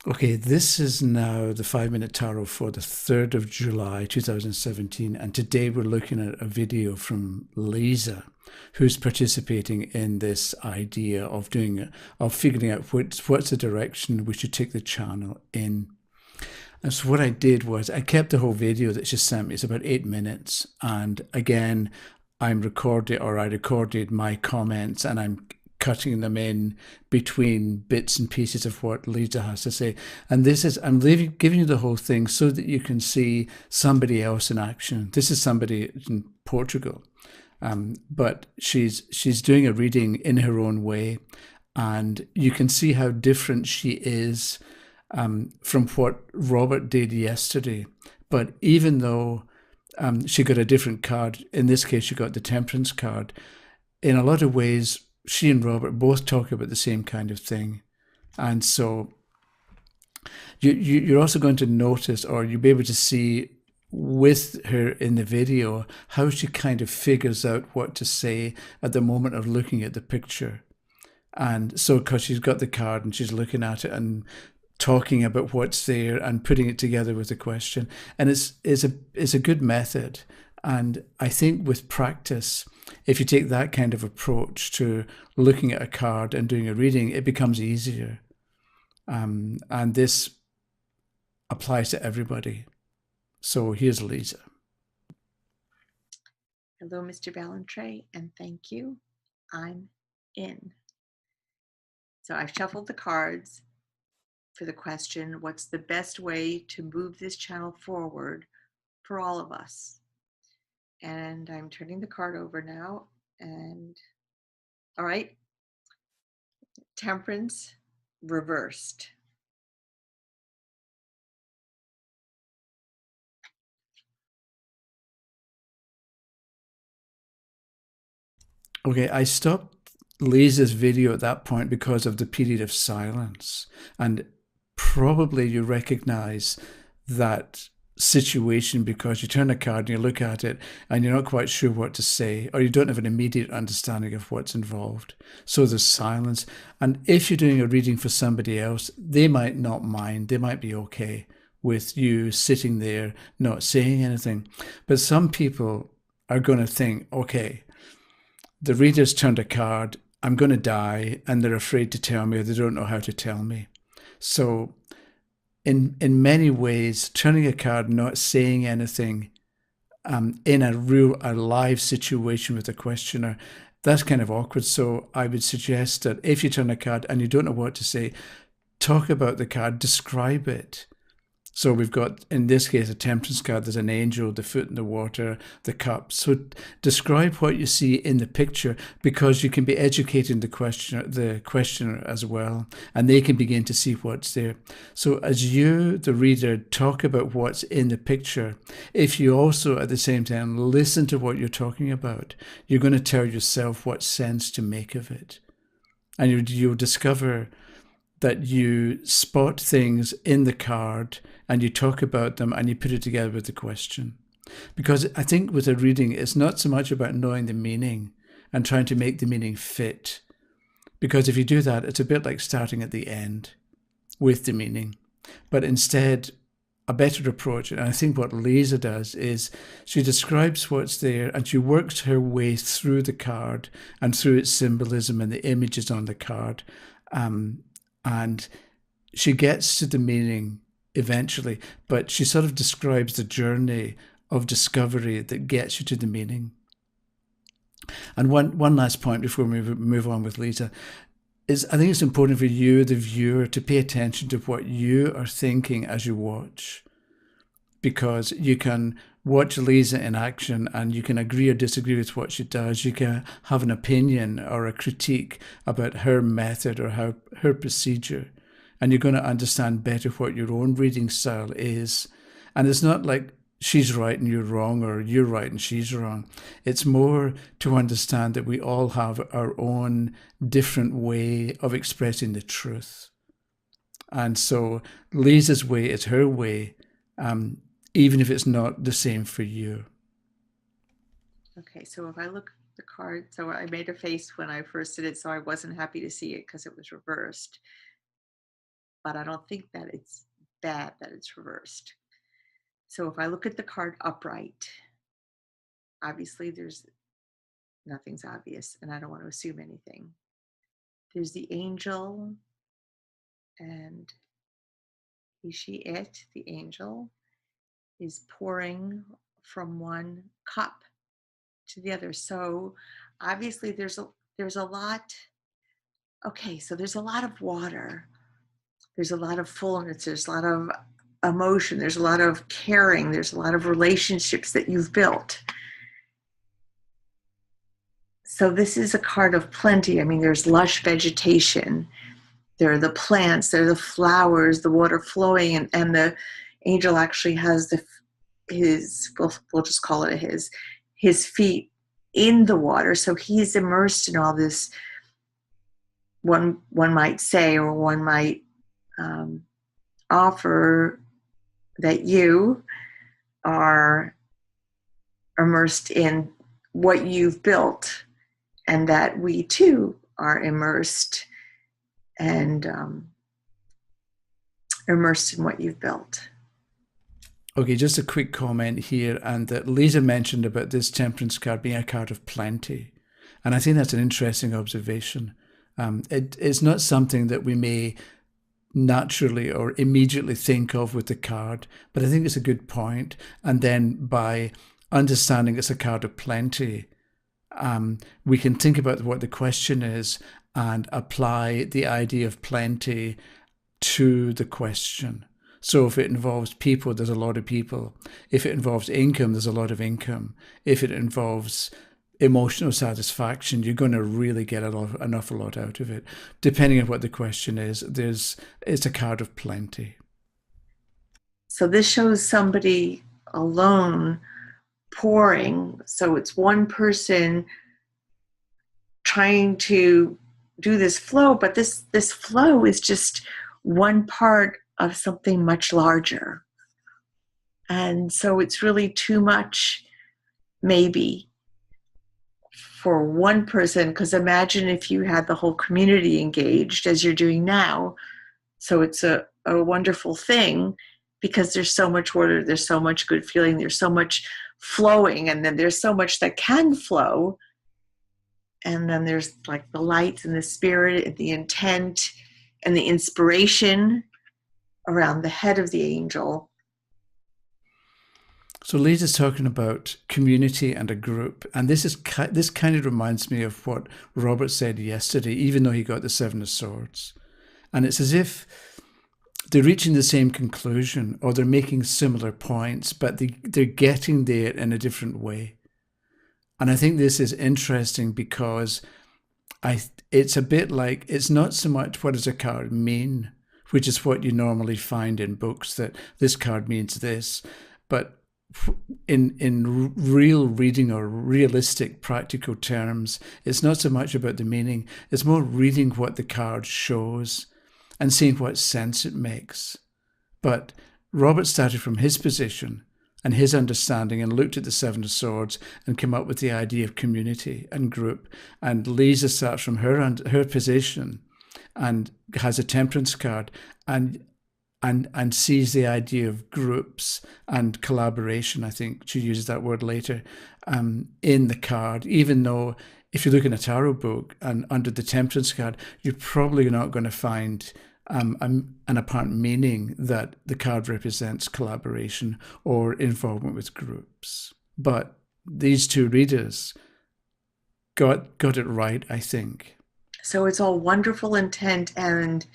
Okay, this is now the 5 Minute Tarot for the 3rd of July 2017, and today we're looking at a video from Lisa, who's participating in this idea of figuring out what's the direction we should take the channel in. And so what I did was I kept the whole video that she sent me. It's about 8 minutes, and again, I recorded my comments, and I'm cutting them in between bits and pieces of what Lisa has to say. And giving you the whole thing so that you can see somebody else in action. This is somebody in Portugal, but she's doing a reading in her own way, and you can see how different she is from what Robert did yesterday. But even though she got a different card, in this case, she got the Temperance card, in a lot of ways, she and Robert both talk about the same kind of thing. And so you're also going to notice, or you'll be able to see with her in the video, how she kind of figures out what to say at the moment of looking at the picture. And so, because she's got the card and she's looking at it and talking about what's there and putting it together with a question, and it's a good method. And I think with practice, if you take that kind of approach to looking at a card and doing a reading, it becomes easier. And this applies to everybody. So here's Lisa. Hello, Mr. Ballantrae, and thank you. I'm in. So I've shuffled the cards for the question, what's the best way to move this channel forward for all of us? And I'm turning the card over now. And all right, Temperance reversed. Okay, I stopped Lisa's video at that point because of the period of silence. And probably you recognize that situation because you turn a card and you look at it and you're not quite sure what to say, or you don't have an immediate understanding of what's involved. So there's silence. And if you're doing a reading for somebody else, they might not mind. They might be okay with you sitting there not saying anything. But some people are going to think, okay, the reader's turned a card, I'm going to die, and they're afraid to tell me, or they don't know how to tell me. So in many ways, turning a card, not saying anything in a live situation with a questioner, that's kind of awkward. So I would suggest that if you turn a card and you don't know what to say, talk about the card, describe it. So we've got, in this case, a temperance card. There's an angel, the foot in the water, the cup. So describe what you see in the picture, because you can be educating the questioner as well, and they can begin to see what's there. So as you, the reader, talk about what's in the picture, if you also at the same time listen to what you're talking about, you're going to tell yourself what sense to make of it. And you'll discover that you spot things in the card and you talk about them and you put it together with the question. Because I think with a reading, it's not so much about knowing the meaning and trying to make the meaning fit. Because if you do that, it's a bit like starting at the end with the meaning. But instead, a better approach, and I think what Lisa does, is she describes what's there and she works her way through the card and through its symbolism and the images on the card. And she gets to the meaning eventually, but she sort of describes the journey of discovery that gets you to the meaning. And one last point before we move on with Lisa is, I think it's important for you, the viewer, to pay attention to what you are thinking as you watch, because you can watch Lisa in action and you can agree or disagree with what she does. You can have an opinion or a critique about her method or her procedure, and you're going to understand better what your own reading style is. And it's not like she's right and you're wrong, or you're right and she's wrong. It's more to understand that we all have our own different way of expressing the truth. And so Lisa's way is her way, even if it's not the same for you. Okay, so if I look at the card, so I made a face when I first did it, so I wasn't happy to see it because it was reversed. but I don't think that it's bad that it's reversed. So if I look at the card upright, obviously nothing's obvious, and I don't want to assume anything. There's the angel, and is she it? The angel is pouring from one cup to the other. So obviously there's a lot. Okay, so there's a lot of water. There's a lot of fullness. There's a lot of emotion. There's a lot of caring. There's a lot of relationships that you've built. So this is a card of plenty. I mean, there's lush vegetation. There are the plants, there are the flowers, the water flowing, and the angel actually has we'll just call it his feet in the water. So he's immersed in all this, one might say, or one might offer that you are immersed in what you've built, and that we too are immersed and immersed in what you've built. Okay, just a quick comment here, and that Lisa mentioned about this Temperance card being a card of plenty. And I think that's an interesting observation. It's not something that we may naturally or immediately think of with the card, but I think it's a good point. And then by understanding it's a card of plenty, we can think about what the question is and apply the idea of plenty to the question. So if it involves people, there's a lot of people. If it involves income, there's a lot of income. If it involves emotional satisfaction, you're going to really get an awful lot out of it. Depending on what the question is, it's a card of plenty. So this shows somebody alone pouring. So it's one person trying to do this flow, but this flow is just one part of something much larger. And so it's really too much, maybe, for one person, because imagine if you had the whole community engaged as you're doing now. So it's a wonderful thing, because there's so much water, there's so much good feeling, there's so much flowing, and then there's so much that can flow. And then there's like the lights and the spirit and the intent and the inspiration around the head of the angel. So Lisa's talking about community and a group, and this kind of reminds me of what Robert said yesterday, even though he got the Seven of Swords. And it's as if they're reaching the same conclusion, or they're making similar points, but they're getting there in a different way. And I think this is interesting because it's a bit like, it's not so much what does a card mean, which is what you normally find in books, that this card means this. But in real reading or realistic practical terms, it's not so much about the meaning, it's more reading what the card shows and seeing what sense it makes. But Robert started from his position and his understanding and looked at the Seven of Swords and came up with the idea of community and group. And Lisa starts from her position and has a Temperance card and sees the idea of groups and collaboration. I think she uses that word later, in the card, even though if you look in a tarot book and under the Temperance card, you're probably not going to find an apparent meaning that the card represents collaboration or involvement with groups. But these two readers got it right, I think. So it's all wonderful intent, and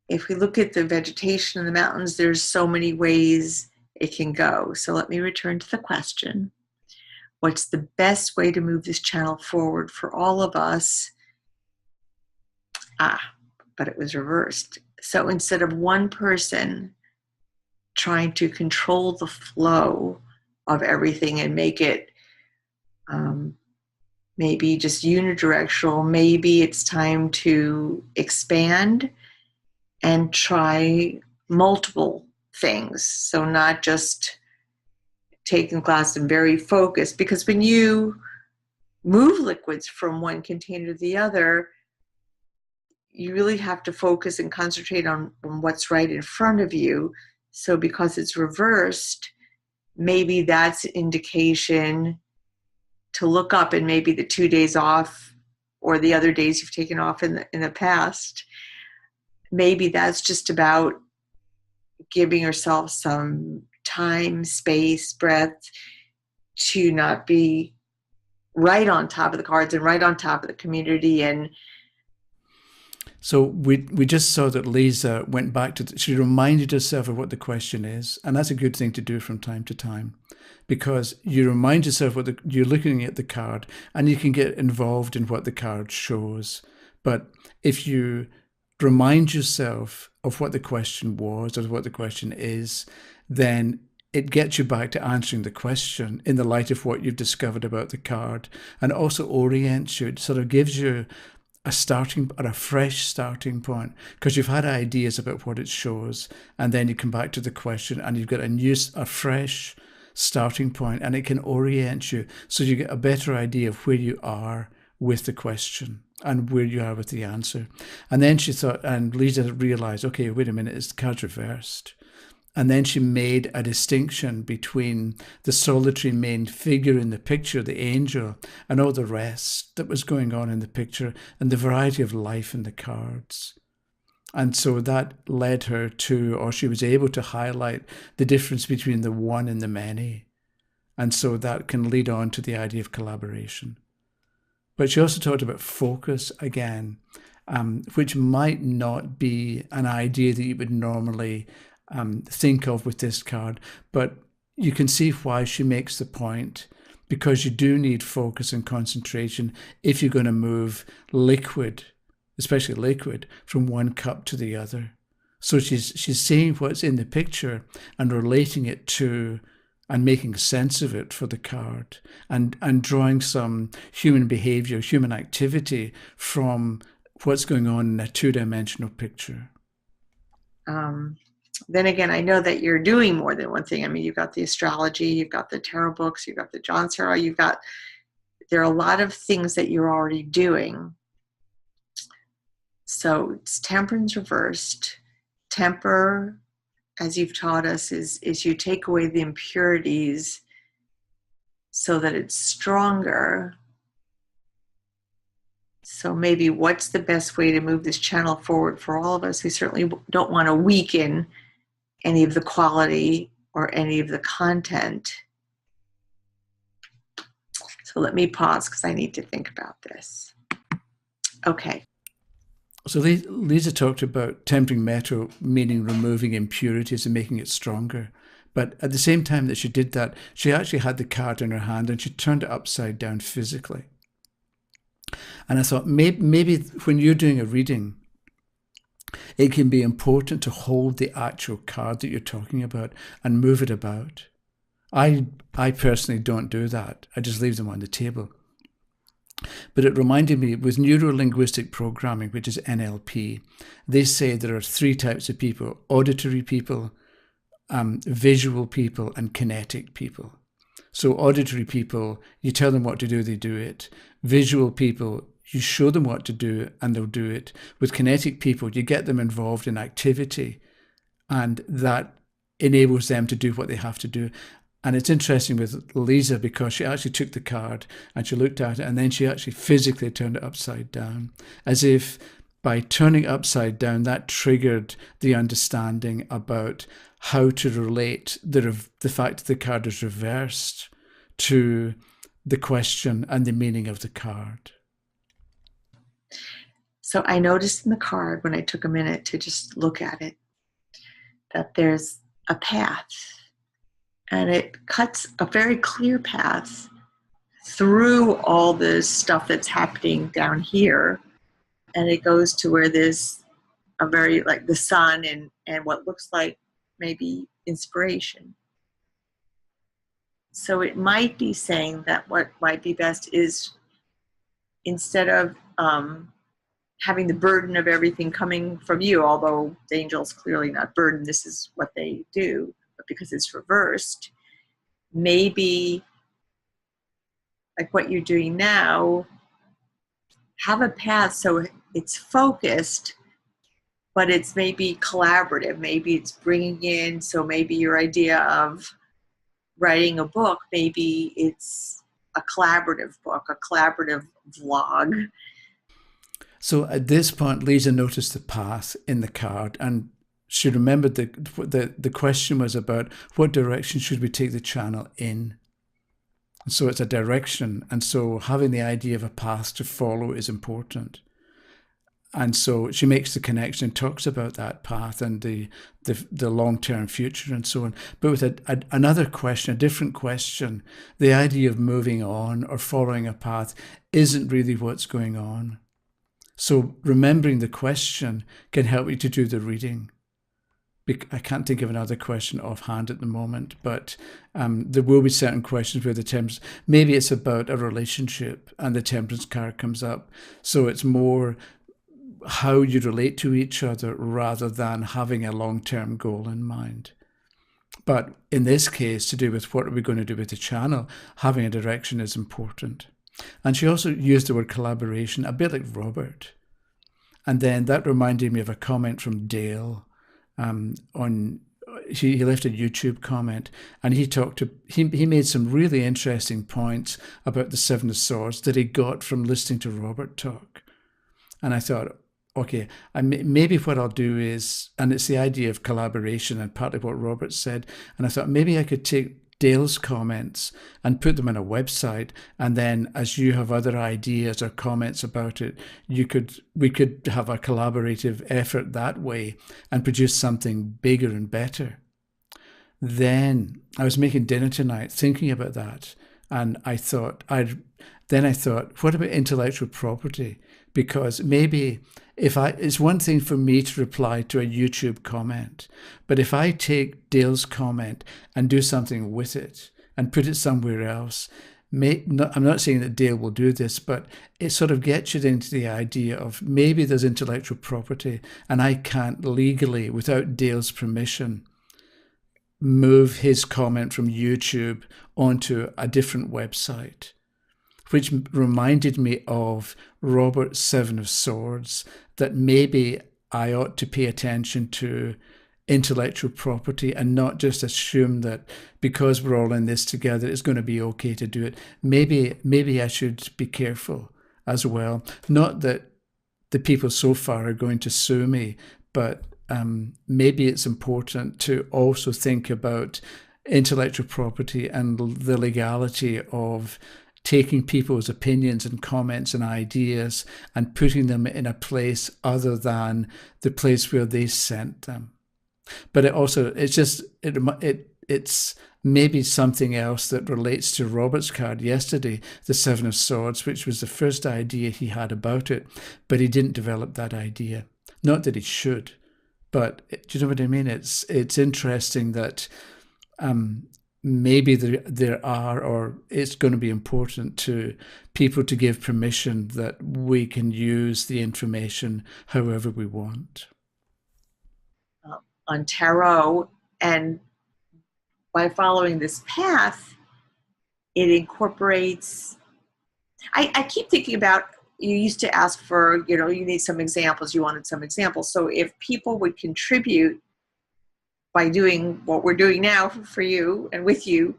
if we look at the vegetation in the mountains, there's so many ways it can go. So let me return to the question. What's the best way to move this channel forward for all of us? But it was reversed. So instead of one person trying to control the flow of everything and make it maybe just unidirectional, maybe it's time to expand and try multiple things. So not just taking class and very focused, because when you move liquids from one container to the other, you really have to focus and concentrate on what's right in front of you. So because it's reversed, maybe that's an indication to look up, and maybe the 2 days off or the other days you've taken off in the past, maybe that's just about giving yourself some time, space, breath to not be right on top of the cards and right on top of the community. And So we just saw that Lisa went back to, she reminded herself of what the question is. And that's a good thing to do from time to time, because you remind yourself you're looking at the card, and you can get involved in what the card shows. But if you remind yourself of what the question was or what the question is, then it gets you back to answering the question in the light of what you've discovered about the card, and also orients you. It sort of gives you a starting or a fresh starting point, because you've had ideas about what it shows, and then you come back to the question and you've got a fresh starting point, and it can orient you so you get a better idea of where you are with the question and where you are with the answer. And then she thought, and Lisa realized, okay, wait a minute, it's the card's reversed. And then she made a distinction between the solitary main figure in the picture, the angel, and all the rest that was going on in the picture, and the variety of life in the cards. And so that led her to, or she was able to highlight the difference between the one and the many. And so that can lead on to the idea of collaboration. But she also talked about focus again, which might not be an idea that you would normally think of with this card, but you can see why she makes the point, because you do need focus and concentration if you're going to move liquid, especially liquid, from one cup to the other. So she's seeing what's in the picture and relating it to and making sense of it for the card, and drawing some human behavior, human activity from what's going on in a two-dimensional picture. Then again, I know that you're doing more than one thing. I mean, you've got the astrology, you've got the tarot books, you've got the John Sarah, there are a lot of things that you're already doing. So it's temperance reversed. Temper, as you've taught us, is you take away the impurities so that it's stronger. So maybe what's the best way to move this channel forward for all of us? We certainly don't want to weaken any of the quality or any of the content. So let me pause because I need to think about this. Okay. So Lisa talked about tempering metal, meaning removing impurities and making it stronger. But at the same time that she did that, she actually had the card in her hand and she turned it upside down physically. And I thought maybe when you're doing a reading, it can be important to hold the actual card that you're talking about and move it about. I personally don't do that. I just leave them on the table. But it reminded me, with neuro-linguistic programming, which is NLP, they say there are 3 types of people: auditory people, visual people, and kinetic people. So auditory people, you tell them what to do, they do it. Visual people, you show them what to do and they'll do it. With kinetic people, you get them involved in activity, and that enables them to do what they have to do. And it's interesting with Lisa, because she actually took the card and she looked at it, and then she actually physically turned it upside down, as if by turning upside down, that triggered the understanding about how to relate the fact that the card is reversed to the question and the meaning of the card. So I noticed in the card, when I took a minute to just look at it, that there's a path, and it cuts a very clear path through all this stuff that's happening down here, and it goes to where there's a very, like, the sun and what looks like maybe inspiration. So it might be saying that what might be best is, instead of having the burden of everything coming from you, although the angel's clearly not burdened, this is what they do, but because it's reversed, maybe like what you're doing now, have a path so it's focused, but it's maybe collaborative. Maybe it's bringing in, so maybe your idea of writing a book, maybe it's a collaborative book, a collaborative vlog. So at this point, Lisa noticed the path in the card, and she remembered the question was about what direction should we take the channel in. So it's a direction, and so having the idea of a path to follow is important. And so she makes the connection and talks about that path and the long-term future and so on. But with another question, a different question, the idea of moving on or following a path isn't really what's going on. So remembering the question can help you to do the reading. I can't think of another question offhand at the moment, but there will be certain questions where the Temperance, maybe it's about a relationship and the Temperance card comes up. So it's more how you relate to each other rather than having a long-term goal in mind. But in this case, to do with what are we going to do with the channel, having a direction is important. And she also used the word collaboration, a bit like Robert. And then that reminded me of a comment from Dale he left a YouTube comment, and he made some really interesting points about the Seven of Swords that he got from listening to Robert talk. And I thought, okay, maybe what I'll do is, and it's the idea of collaboration and partly what Robert said, and I thought maybe I could take Dale's comments and put them on a website, and then as you have other ideas or comments about it, we could have a collaborative effort that way and produce something bigger and better. Then I was making dinner tonight thinking about that, and I thought, what about intellectual property? Because maybe it's one thing for me to reply to a YouTube comment, but if I take Dale's comment and do something with it and put it somewhere else, I'm not saying that Dale will do this, but it sort of gets you into the idea of maybe there's intellectual property and I can't legally, without Dale's permission, move his comment from YouTube onto a different website, which reminded me of Robert's Seven of Swords, that maybe I ought to pay attention to intellectual property and not just assume that because we're all in this together, it's going to be okay to do it. Maybe I should be careful as well. Not that the people so far are going to sue me, but maybe it's important to also think about intellectual property and the legality of taking people's opinions and comments and ideas and putting them in a place other than the place where they sent them. But it's maybe something else that relates to Robert's card yesterday, the Seven of Swords, which was the first idea he had about it, but he didn't develop that idea. Not that he should, but do you know what I mean? It's interesting that maybe there are, or it's going to be important to people to give permission that we can use the information however we want. On tarot, and by following this path, it incorporates, I keep thinking about, you used to ask for, you need some examples, you wanted some examples. So if people would contribute by doing what we're doing now for you and with you,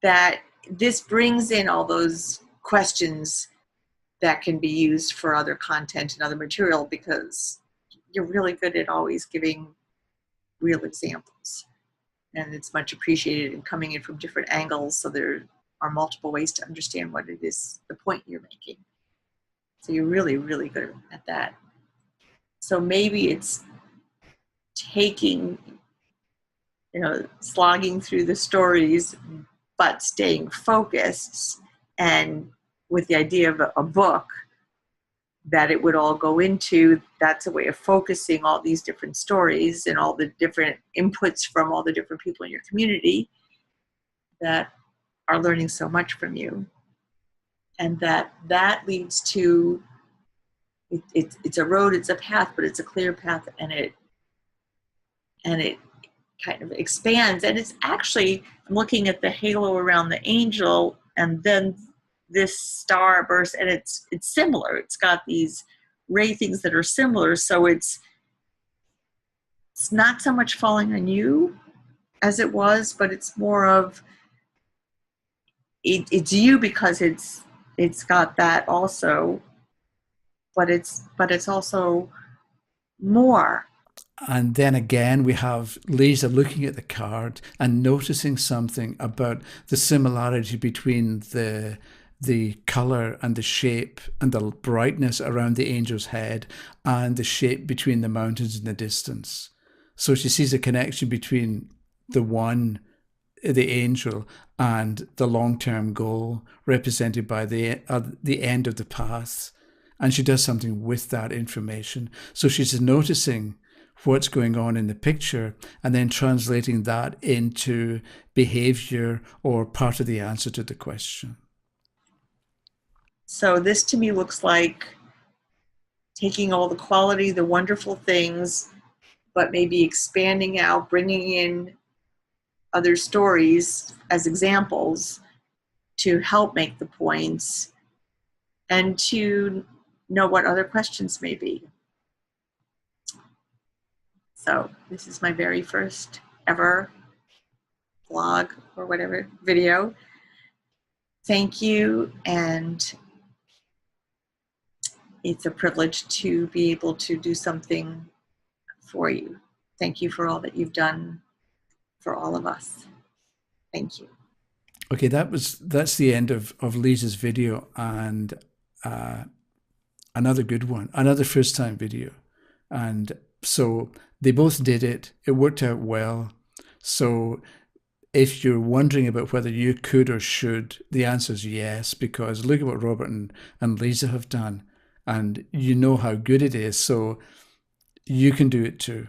that this brings in all those questions that can be used for other content and other material, because you're really good at always giving real examples. And it's much appreciated and coming in from different angles, so there are multiple ways to understand what it is, the point you're making. So you're really, really good at that. So maybe it's taking, slogging through the stories, but staying focused, and with the idea of a book that it would all go into. That's a way of focusing all these different stories and all the different inputs from all the different people in your community that are learning so much from you. And that leads to, it's a road, it's a path, but it's a clear path, and it kind of expands. And it's actually, I'm looking at the halo around the angel, and then this star burst, and it's similar. It's got these ray things that are similar, so it's not so much falling on you as it was, but it's more of it's you because it's got that also, but it's also more. And then again, we have Lisa looking at the card and noticing something about the similarity between the color and the shape and the brightness around the angel's head and the shape between the mountains in the distance. So she sees a connection between the one, the angel, and the long-term goal represented by the end of the path. And she does something with that information. So she's noticing what's going on in the picture and then translating that into behavior or part of the answer to the question. So this to me looks like taking all the quality, the wonderful things, but maybe expanding out, bringing in other stories as examples to help make the points and to know what other questions may be. So this is my very first ever blog or whatever video. Thank you, and it's a privilege to be able to do something for you. Thank you for all that you've done for all of us. Thank you. Okay, that's the end of Lisa's video, and uh, another good one, another first time video. And so they both did it. It worked out well. So if you're wondering about whether you could or should, the answer is yes, because look at what Robert and Lisa have done, and you know how good it is. So you can do it too.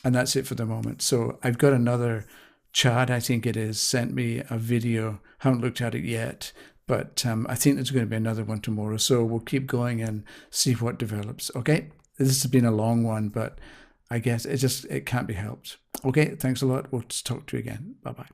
And that's it for the moment. So I've got another Chad, I think it is, sent me a video. Haven't looked at it yet, but I think there's going to be another one tomorrow. So we'll keep going and see what develops. Okay, this has been a long one, but I guess it can't be helped. Okay, thanks a lot. We'll talk to you again. Bye bye.